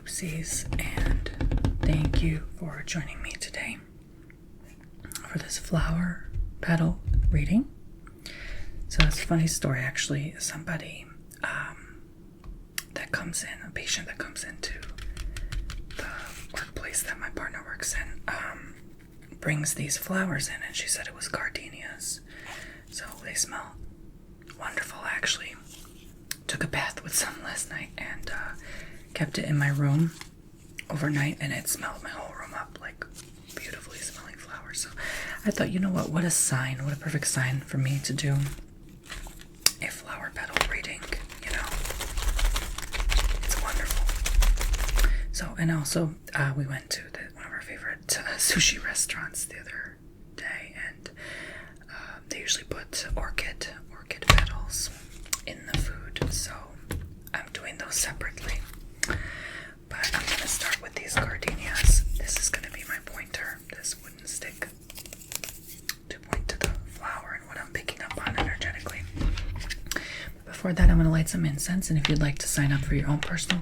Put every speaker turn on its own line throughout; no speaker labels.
Oopsies, and thank you for joining me today for this flower petal reading. So it's a funny story, actually. Somebody that comes in, a patient that comes into the workplace that my partner works in, brings these flowers in, and she said it was gardenias. So they smell wonderful, actually. Took a bath with some last night and kept it in my room overnight, and it smelled my whole room up like beautifully smelling flowers. So I thought, you know what a sign, what a perfect sign for me to do a flower petal reading, you know. It's wonderful. So, and also we went to one of our favorite sushi restaurants the other day, and they usually put orchid petals in the food, so I'm doing those separately. But I'm going to start with these gardenias. This is going to be my pointer, this wooden stick, to point to the flower and what I'm picking up on energetically. But before that, I'm going to light some incense, and if you'd like to sign up for your own personal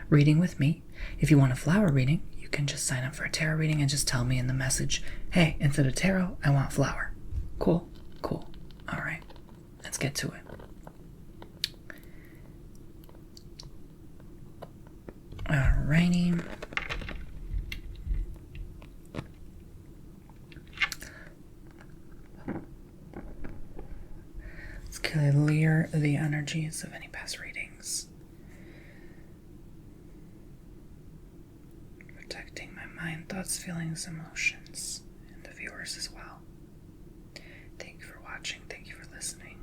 reading with me, if you want a flower reading, you can just sign up for a tarot reading and just tell me in the message, hey, instead of tarot, I want flower. Cool? Cool. All right. Let's get to it. Alrighty. Let's clear the energies of any past readings. Protecting my mind, thoughts, feelings, emotions, and the viewers as well. Thank you for watching. Thank you for listening.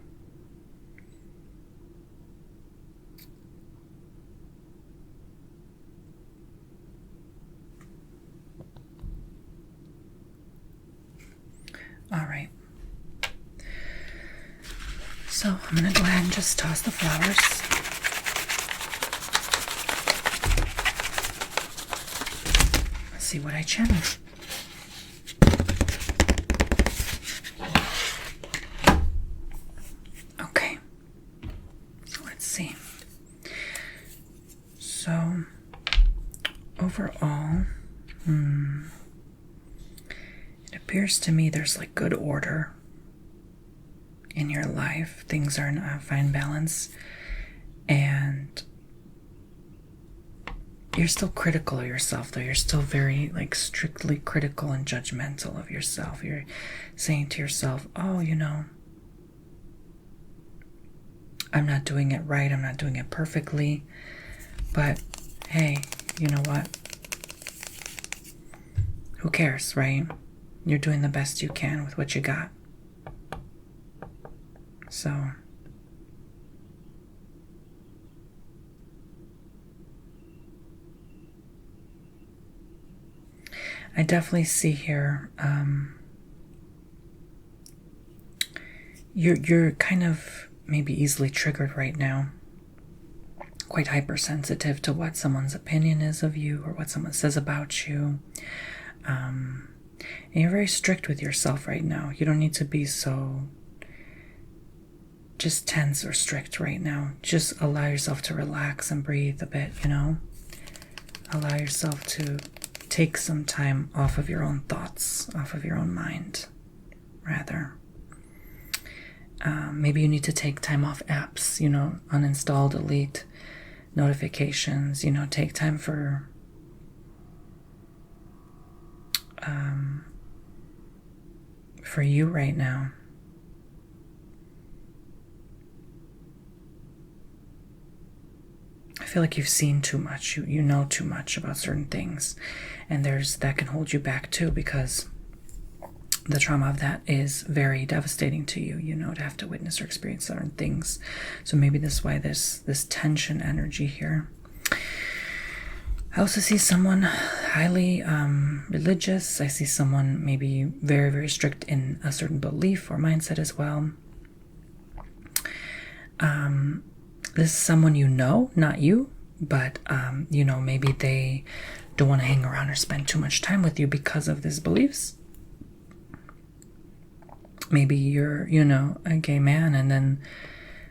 All right. So I'm going to go ahead and just toss the flowers. Let's see what I channel. Okay. So let's see. So overall, it appears to me there's like good order in your life. Things are in a fine balance, and you're still critical of yourself, though. You're still very like strictly critical and judgmental of yourself. You're saying to yourself, oh, you know, I'm not doing it right, I'm not doing it perfectly, but hey, you know what? Who cares, right? You're doing the best you can with what you got. So, I definitely see here, you're kind of maybe easily triggered right now, quite hypersensitive to what someone's opinion is of you or what someone says about you. And you're very strict with yourself right now. You don't need to be so just tense or strict right now. Just allow yourself to relax and breathe a bit, you know? Allow yourself to take some time off of your own thoughts, off of your own mind, rather. Maybe you need to take time off apps, you know, uninstall, delete notifications, you know, take time for you right now. I feel like you've seen too much. You know too much about certain things, and that can hold you back too, because the trauma of that is very devastating to you, you know, to have to witness or experience certain things. So maybe this is why there's this tension energy here. I also see someone highly religious. I see someone maybe very, very strict in a certain belief or mindset as well. This is someone you know, not you, but, you know, maybe they don't want to hang around or spend too much time with you because of these beliefs. Maybe you're, you know, a gay man, and then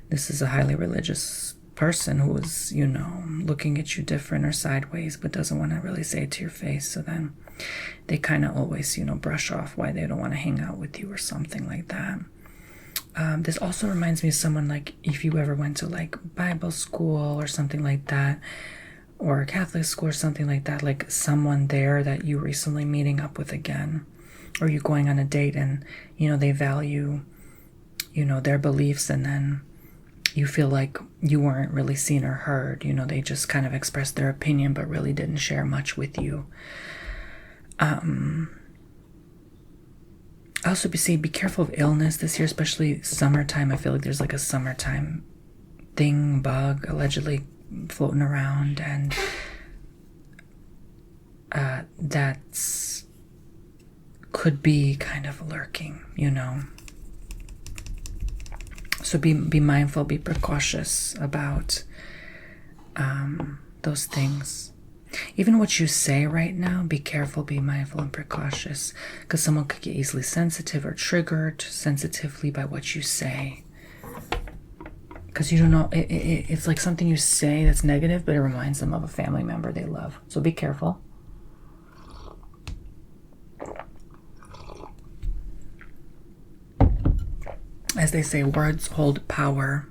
this is a highly religious person who is, you know, looking at you different or sideways, but doesn't want to really say it to your face. So then they kind of always, you know, brush off why they don't want to hang out with you or something like that. This also reminds me of someone, like if you ever went to like Bible school or something like that, or Catholic school or something like that, like someone there that you recently meeting up with again, or you going on a date and, you know, they value, you know, their beliefs, and then you feel like you weren't really seen or heard. You know, they just kind of expressed their opinion but really didn't share much with you. Also, be careful of illness this year, especially summertime. I feel like there's like a summertime thing, bug, allegedly floating around, and that's could be kind of lurking, you know. So be mindful, be precautious about those things. Even what you say right now, be careful, be mindful and precautious, because someone could get easily sensitive or triggered sensitively by what you say. Because you don't know, it's like something you say that's negative, but it reminds them of a family member they love. So be careful. As they say, words hold power.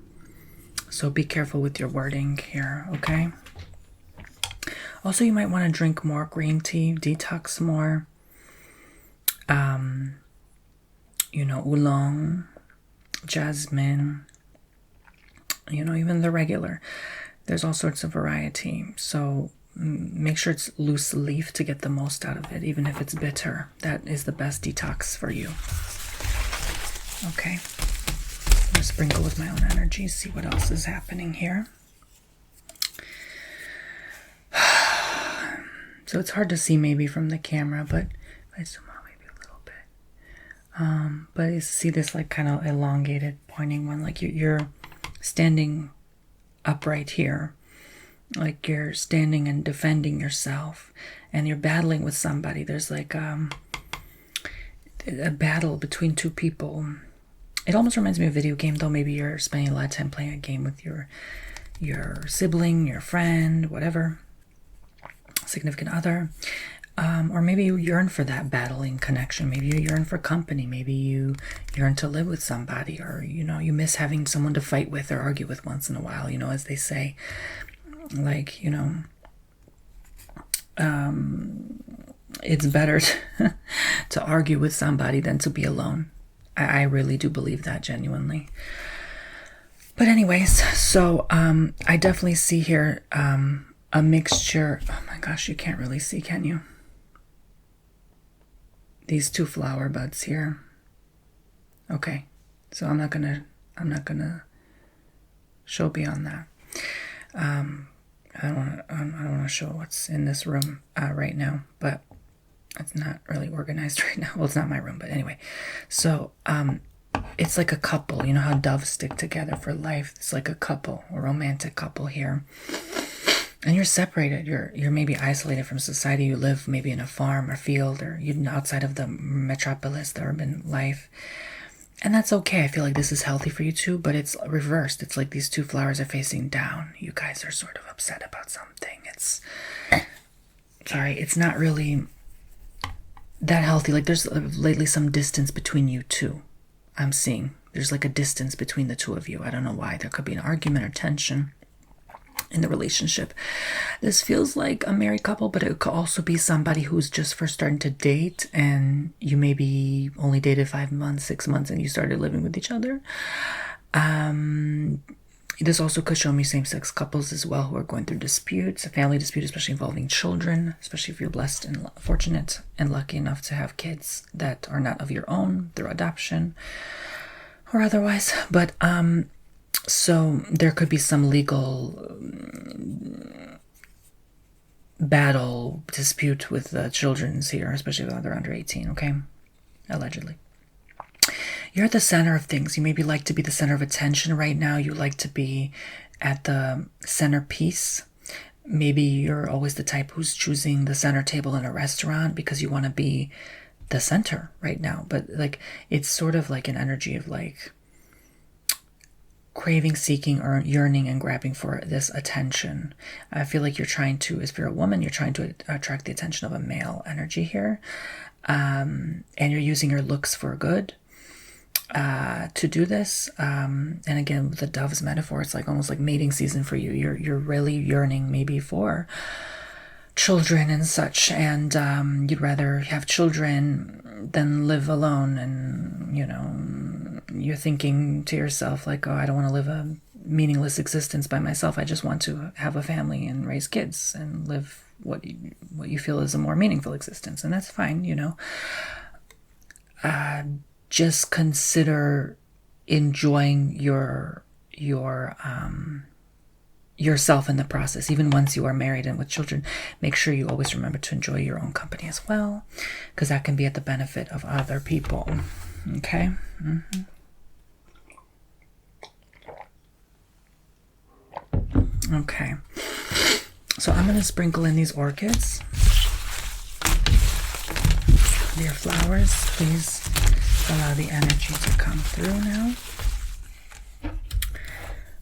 So be careful with your wording here, okay? Also, you might want to drink more green tea, detox more. You know, oolong, jasmine, you know, even the regular. There's all sorts of variety. So make sure it's loose leaf to get the most out of it, even if it's bitter. That is the best detox for you. Okay. I'm going to sprinkle with my own energy, see what else is happening here. So it's hard to see maybe from the camera, but if I zoom out maybe a little bit. But you see this like kind of elongated pointing one, like you're standing upright here, like you're standing and defending yourself, and you're battling with somebody. There's like a battle between two people. It almost reminds me of a video game, though. Maybe you're spending a lot of time playing a game with your sibling, your friend, whatever, significant other. Or maybe you yearn for that battling connection. Maybe you yearn for company. Maybe you yearn to live with somebody, or, you know, you miss having someone to fight with or argue with once in a while, you know, as they say. Like, you know, it's better to argue with somebody than to be alone. I really do believe that genuinely. But anyways, so I definitely see here a mixture. Oh my gosh, you can't really see, can you? These two flower buds here. Okay, so I'm not gonna show beyond that. I don't want to show what's in this room right now, but it's not really organized right now. Well, it's not my room, but anyway. So it's like a couple. You know how doves stick together for life? It's like a couple, a romantic couple here. And you're separated. You're maybe isolated from society. You live maybe in a farm or field, or you're outside of the metropolis, the urban life. And that's okay. I feel like this is healthy for you too, but it's reversed. It's like these two flowers are facing down. You guys are sort of upset about something. It's not really that healthy. Like there's lately some distance between you two. I'm seeing there's like a distance between the two of you. I don't know why. There could be an argument or tension in the relationship. This feels like a married couple, but it could also be somebody who's just first starting to date, and you maybe only dated 5 months, 6 months, and you started living with each other. This also could show me same-sex couples as well who are going through disputes, a family dispute, especially involving children, especially if you're blessed and fortunate and lucky enough to have kids that are not of your own through adoption or otherwise. But so there could be some legal battle, dispute with the children's here, especially if they're under 18, okay? Allegedly. You're at the center of things. You maybe like to be the center of attention right now. You like to be at the centerpiece. Maybe you're always the type who's choosing the center table in a restaurant because you want to be the center right now. But like, it's sort of like an energy of like craving, seeking, or yearning and grabbing for this attention. I feel like you're trying to, if you're a woman, you're trying to attract the attention of a male energy here. And you're using your looks for good to do this. And again, with the dove's metaphor, it's like almost like mating season for you. You're really yearning maybe for children and such, and you'd rather have children than live alone. And, you know, you're thinking to yourself like, oh, I don't want to live a meaningless existence by myself. I just want to have a family and raise kids and live what you feel is a more meaningful existence. And that's fine, you know. Just consider enjoying yourself in the process. Even once you are married and with children, make sure you always remember to enjoy your own company as well, because that can be at the benefit of other people. Okay. Okay, so I'm going to sprinkle in these orchids. Dear flowers, please allow the energy to come through now.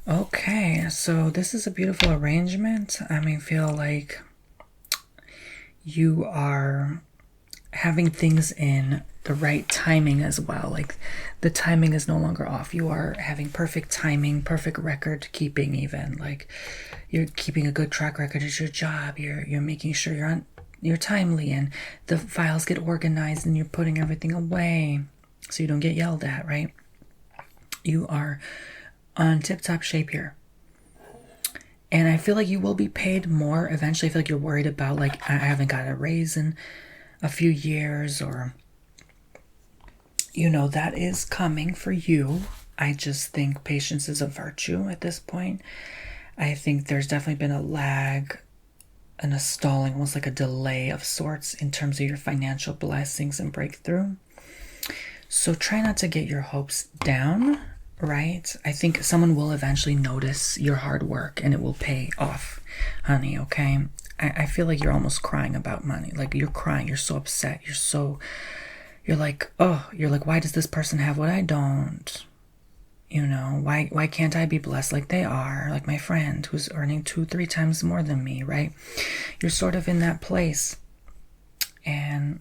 Okay, so this is a beautiful arrangement. I mean, feel like you are having things in the right timing as well. Like the timing is no longer off. You are having perfect timing, perfect record keeping even. Like you're keeping a good track record at your job. You're making sure you're timely and the files get organized and you're putting everything away so you don't get yelled at, right? You are on tip-top shape here. And I feel like you will be paid more eventually. I feel like you're worried about, like, I haven't got a raise in a few years, or, you know, that is coming for you. I just think patience is a virtue at this point. I think there's definitely been a lag and a stalling, almost like a delay of sorts in terms of your financial blessings and breakthrough. So try not to get your hopes down. Right? I think someone will eventually notice your hard work and it will pay off, honey, okay? I feel like you're almost crying about money. Like you're crying, you're so upset, you're like, why does this person have what I don't? You know, why can't I be blessed like they are? Like my friend who's earning 2-3 times more than me, right? You're sort of in that place. And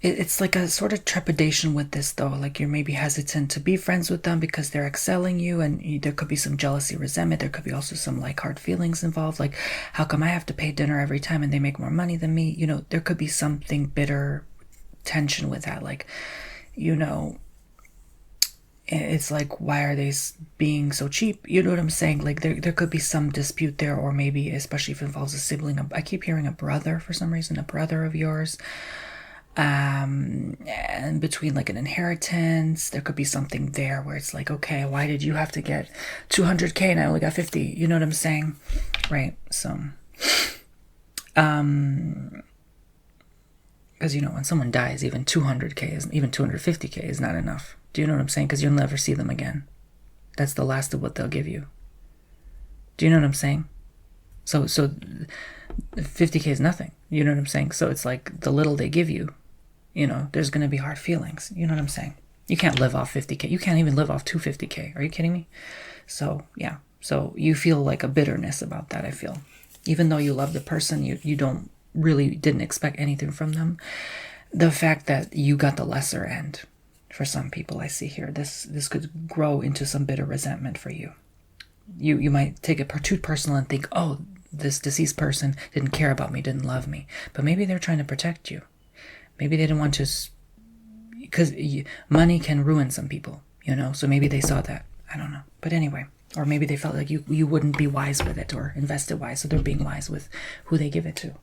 it's like a sort of trepidation with this, though. Like you're maybe hesitant to be friends with them because they're excelling you, and there could be some jealousy, resentment. There could be also some like hard feelings involved. Like, how come I have to pay dinner every time and they make more money than me? You know, there could be something bitter tension with that. Like, you know, it's like, why are they being so cheap? You know what I'm saying? Like there could be some dispute there, or maybe especially if it involves a sibling. I keep hearing a brother for some reason, a brother of yours. And between like an inheritance, there could be something there where it's like, okay, why did you have to get 200K and I only got 50? You know what I'm saying? Right. So, because, you know, when someone dies, even 200K even 250K is not enough. Do you know what I'm saying? Because you'll never see them again. That's the last of what they'll give you. Do you know what I'm saying? So 50K is nothing. You know what I'm saying? So it's like the little they give you, you know, there's going to be hard feelings. You know what I'm saying? You can't live off 50K. You can't even live off 250K. Are you kidding me? So, yeah. So you feel like a bitterness about that, I feel. Even though you love the person, you didn't expect anything from them. The fact that you got the lesser end for some people I see here, this could grow into some bitter resentment for you. You might take it too personal and think, oh, this deceased person didn't care about me, didn't love me. But maybe they're trying to protect you. Maybe they didn't want to, because money can ruin some people, you know? So maybe they saw that. I don't know. But anyway, or maybe they felt like you wouldn't be wise with it or invest it wise. So they're being wise with who they give it to.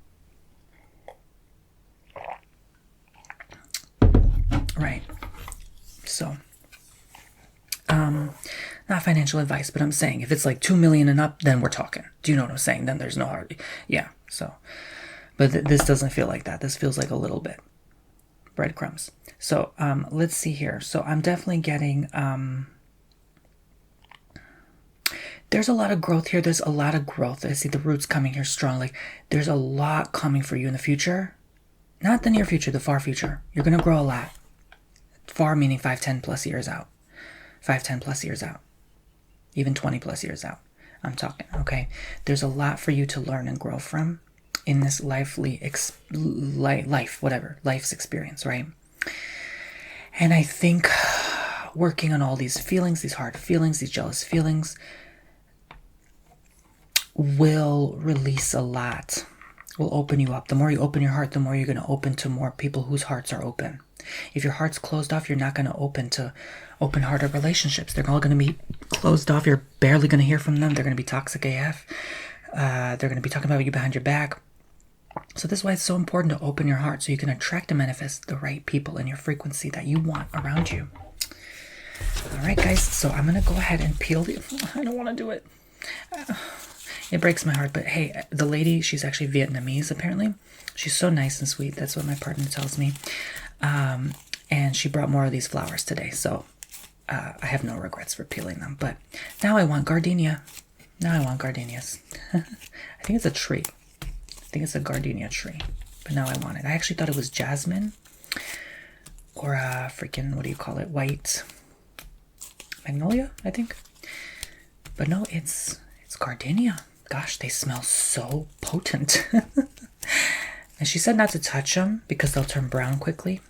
Right. So, not financial advice, but I'm saying if it's like 2 million and up, then we're talking. Do you know what I'm saying? Then there's no hardly. Yeah. So, but this doesn't feel like that. This feels like a little bit breadcrumbs. So, let's see here. So I'm definitely getting, there's a lot of growth here. There's a lot of growth. I see the roots coming here strong. Like there's a lot coming for you in the future. Not the near future, the far future. You're going to grow a lot. far meaning 5, 10 plus years out. 5, 10 plus years out. Even 20 plus years out. I'm talking, okay? There's a lot for you to learn and grow from in this life's experience, right? And I think working on all these feelings, these hard feelings, these jealous feelings, will release a lot, will open you up. The more you open your heart, the more you're going to open to more people whose hearts are open. If your heart's closed off, you're not going to open to open-hearted relationships. They're all going to be closed off. You're barely going to hear from them. They're going to be toxic AF. They're going to be talking about you behind your back. So this is why it's so important to open your heart so you can attract and manifest the right people in your frequency that you want around you. All right, guys. So I'm going to go ahead and peel the... I don't want to do it. It breaks my heart. But hey, the lady, she's actually Vietnamese, apparently. She's so nice and sweet. That's what my partner tells me. And she brought more of these flowers today. So I have no regrets for peeling them. But now I want gardenia. Now I want gardenias. I think it's a tree. I think it's a gardenia tree. But now I want it. I actually thought it was jasmine. Or freaking, what do you call it? White magnolia, I think. But no, it's gardenia. Gosh, they smell so potent. And she said not to touch them because they'll turn brown quickly.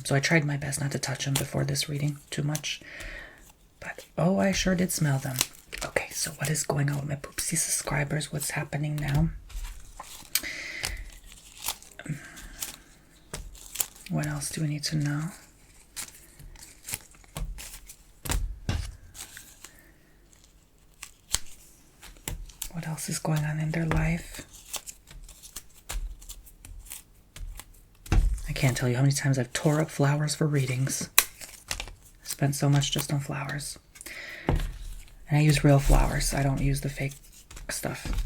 So I tried my best not to touch them before this reading too much. But, oh, I sure did smell them. Okay, so what is going on with my Poopsie subscribers? What's happening now? What else do we need to know? What else is going on in their life? I can't tell you how many times I've tore up flowers for readings. I spent so much just on flowers. And I use real flowers. I don't use the fake stuff.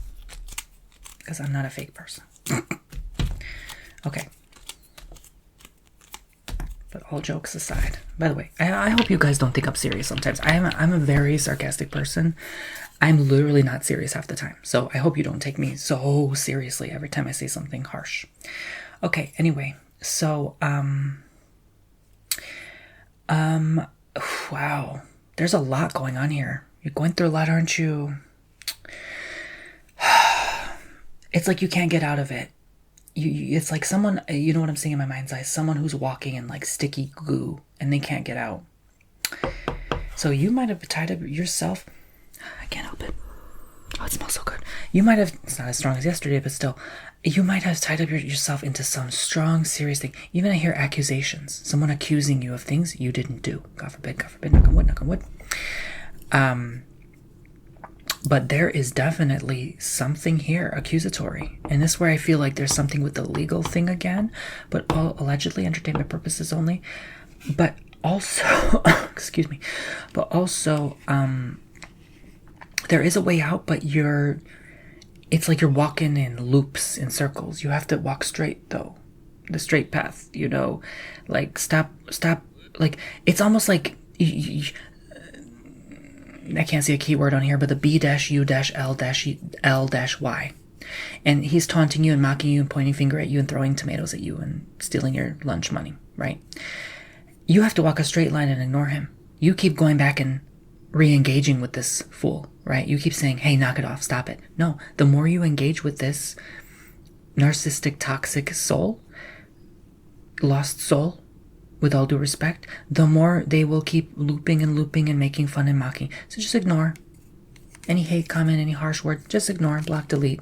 Because I'm not a fake person. Okay. But all jokes aside. By the way, I hope you guys don't think I'm serious sometimes. I'm a very sarcastic person. I'm literally not serious half the time. So I hope you don't take me so seriously every time I say something harsh. Okay, anyway. So, wow. There's a lot going on here. You're going through a lot, aren't you? It's like you can't get out of it. It's like someone, you know what I'm saying in my mind's eye? Someone who's walking in like sticky goo and they can't get out. So you might have tied up yourself. I can't help it. Oh, it smells so good. You might have, it's not as strong as yesterday, but still, you might have tied up yourself into some strong, serious thing. Even I hear accusations. Someone accusing you of things you didn't do. God forbid, knock on wood, knock on wood. But there is definitely something here, accusatory. And this is where I feel like there's something with the legal thing again, but all allegedly entertainment purposes only. But also, excuse me, but also, there is a way out, but it's like you're walking in loops, in circles. You have to walk straight, though. The straight path, you know? Like, stop, like, it's almost like, I can't see a keyword on here, but the B-U-L-L-Y. And he's taunting you and mocking you and pointing finger at you and throwing tomatoes at you and stealing your lunch money, right? You have to walk a straight line and ignore him. You keep going back and re-engaging with this fool, right? You keep saying, hey, knock it off, stop it. No, the more you engage with this narcissistic, toxic soul, lost soul, with all due respect, the more they will keep looping and making fun and mocking. So just ignore. Any hate comment, any harsh word, just ignore, block, delete.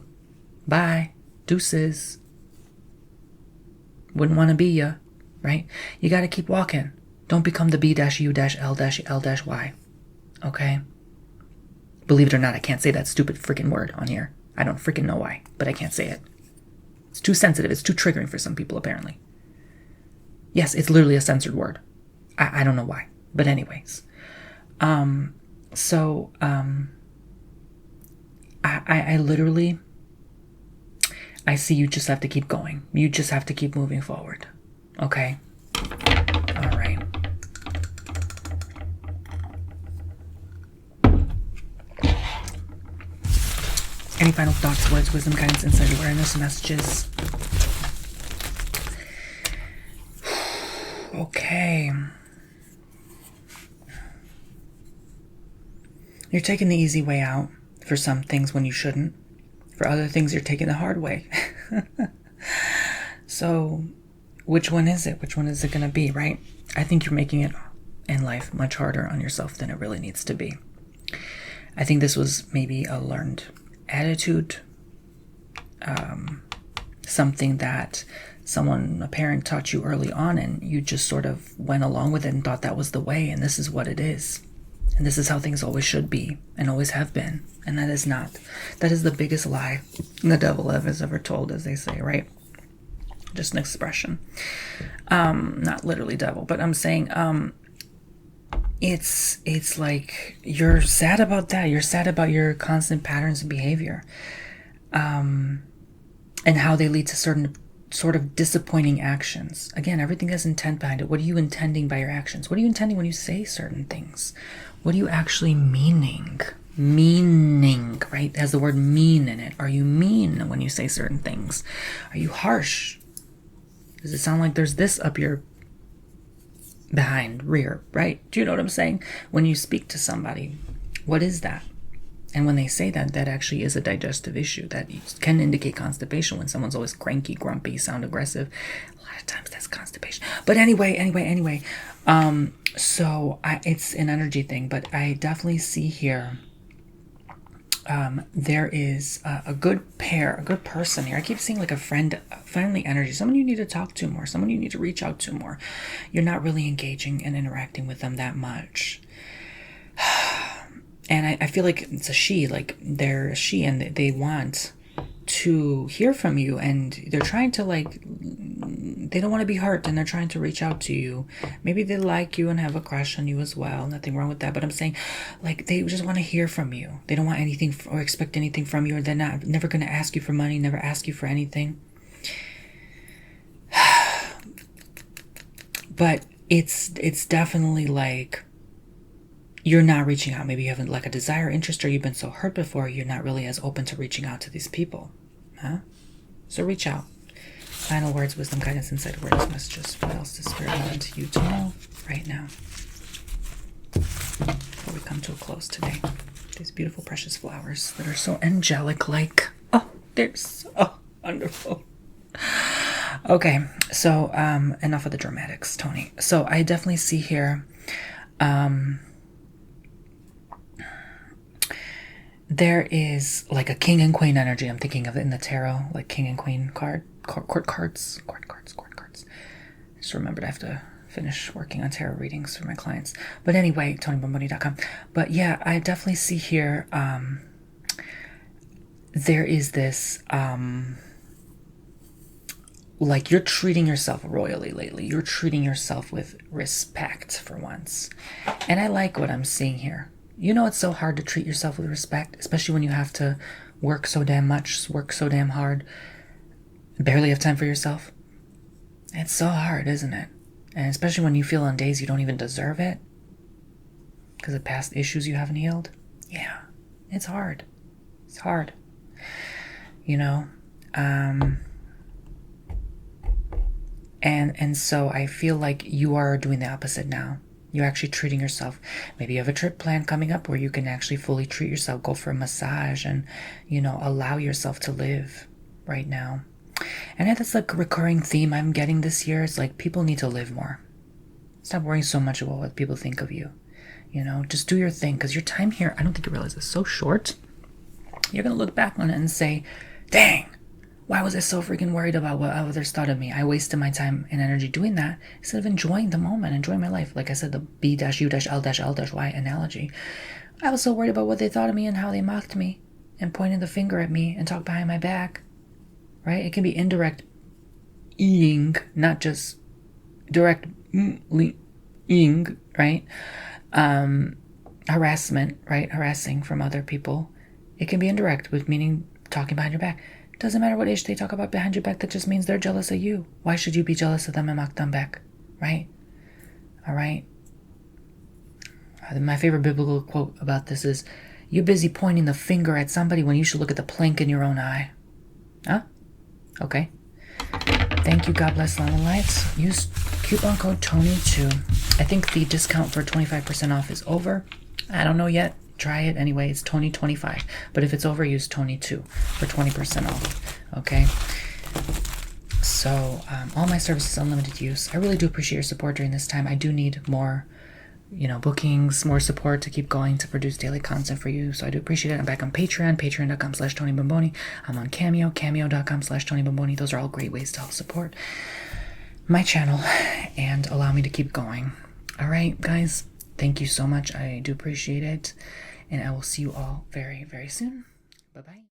Bye. Deuces. Wouldn't want to be ya, right? You got to keep walking. Don't become the B-U-L-L-Y. Okay? Believe it or not, I can't say that stupid freaking word on here. I don't freaking know why, but I can't say it. It's too sensitive. It's too triggering for some people, apparently. Yes, it's literally a censored word. I don't know why. But anyways. I literally, I see you just have to keep going. You just have to keep moving forward. Okay? All right. Any final thoughts, words, wisdom, guidance, insight, awareness, messages? Okay. You're taking the easy way out for some things when you shouldn't. For other things, you're taking the hard way. So, which one is it? Which one is it going to be, right? I think you're making it in life much harder on yourself than it really needs to be. I think this was maybe a learned attitude, something that a parent taught you early on, and you just sort of went along with it and thought that was the way, and this is what it is. And this is how things always should be and always have been. And that is not. That is the biggest lie the devil has ever told, as they say, right? Just an expression. Not literally devil, but I'm saying it's like you're sad about that. You're sad about your constant patterns of behavior. And how they lead to certain sort of disappointing actions. Again, everything has intent behind it. What are you intending by your actions? What are you intending when you say certain things? What are you actually meaning? Meaning, right? It has the word mean in it. Are you mean when you say certain things? Are you harsh? Does it sound like there's this up your behind, rear, right? Do you know what I'm saying? When you speak to somebody, what is that? And when they say that, that actually is a digestive issue. That can indicate constipation when someone's always cranky, grumpy, sound aggressive. A lot of times that's constipation. But anyway. So it's an energy thing, but I definitely see here there is a good pair, a good person here. I keep seeing like a friendly energy, someone you need to talk to more, someone you need to reach out to more. You're not really engaging and interacting with them that much. And I feel like it's a she, like they're a she, and they want to hear from you, and they're trying to they don't want to be hurt, and they're trying to reach out to you. Maybe they like you and have a crush on you as well. Nothing wrong with that. But I'm saying, like, they just want to hear from you. They don't want anything or expect anything from you, or they're never going to ask you for money, never ask you for anything. But it's definitely like you're not reaching out. Maybe you haven't like a desire, interest, or you've been so hurt before, you're not really as open to reaching out to these people. Huh? So reach out. Final words, wisdom, guidance, insight, awareness, messages. What else does Spirit want you to know right now? Before we come to a close today. These beautiful, precious flowers that are so angelic-like. Oh, they're so wonderful. Okay, so enough of the dramatics, Tony. So I definitely see here there is like a king and queen energy. I'm thinking of it in the tarot, like king and queen court cards. I just remembered I have to finish working on tarot readings for my clients. But anyway, TonyBomboni.com. But yeah, I definitely see here there is this like you're treating yourself royally lately. You're treating yourself with respect for once. And I like what I'm seeing here. You know, it's so hard to treat yourself with respect, especially when you have to work so damn much, work so damn hard, barely have time for yourself. It's so hard, isn't it? And especially when you feel on days you don't even deserve it because of past issues you haven't healed. Yeah, it's hard. It's hard. You know? And so I feel like you are doing the opposite now. You're actually treating yourself. Maybe you have a trip plan coming up where you can actually fully treat yourself, go for a massage, and, you know, allow yourself to live right now. And that's like a recurring theme I'm getting this year. It's like people need to live more. Stop worrying so much about what people think of you. You know, just do your thing, because your time here, I don't think you realize, is so short. You're going to look back on it and say, dang, why was I so freaking worried about what others thought of me? I wasted my time and energy doing that instead of enjoying the moment, enjoying my life. Like I said, the B-U-L-L-Y analogy. I was so worried about what they thought of me and how they mocked me and pointed the finger at me and talked behind my back. Right? It can be indirect ing, not just direct ing, right? Harassment, right? Harassing from other people. It can be indirect, with meaning talking behind your back. Doesn't matter what age they talk about behind your back, that just means they're jealous of you. Why should you be jealous of them and mock them back? Right? All right? My favorite biblical quote about this is, you're busy pointing the finger at somebody when you should look at the plank in your own eye. Huh? Okay. Thank you. God bless, love and lights. Use coupon code TONY2. I think the discount for 25% off is over. I don't know yet. try it anyway. It's Tony 25, but if it's overused, Tony 2 for 20% off. Okay. So all my services unlimited use. I really do appreciate your support during this time. I do need more, bookings, more support to keep going to produce daily content for you. So I do appreciate it. I'm back on Patreon, patreon.com/Tony Bomboni. I'm on Cameo, cameo.com/Tony Bomboni. Those are all great ways to help support my channel and allow me to keep going. All right, guys, thank you so much. I do appreciate it. And I will see you all very, very soon. Bye-bye.